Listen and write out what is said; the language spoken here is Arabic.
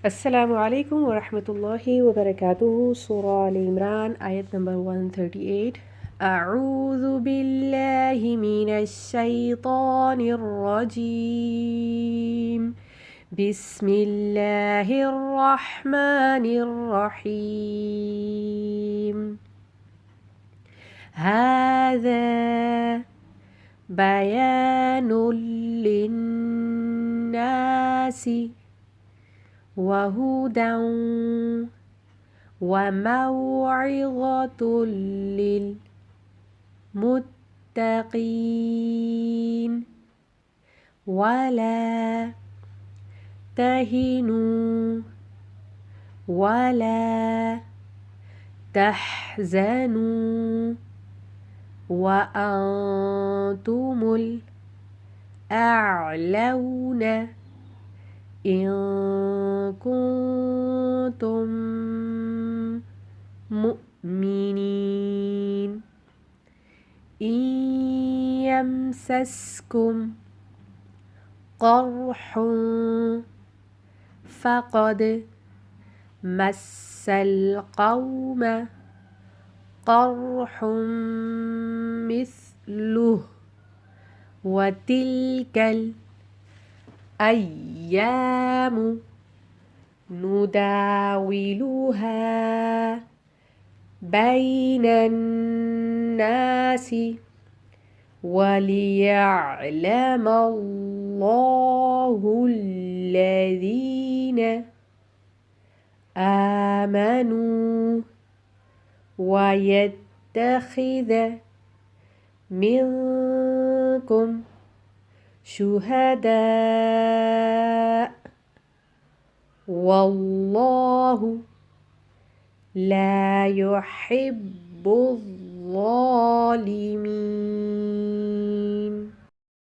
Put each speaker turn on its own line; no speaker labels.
Assalamu alaikum wa rahmatullahi wa barakatuhu. Surah Al Imran, ayat number 138. أعوذ بالله من الشيطان الرجيم. بسم الله الرحمن الرحيم. هذا بيان للناس وهدى وموعظة للمتقين ولا تهنوا ولا تحزنوا وأنتم الأعلون إن كنتم مؤمنين إن يمسسكم قرح فقد مس القوم قرح مثله وتلك الأيام نداولها بين الناس وليعلم الله الذين آمنوا ويتخذ منكم شهداء والله لا يحب الظالمين.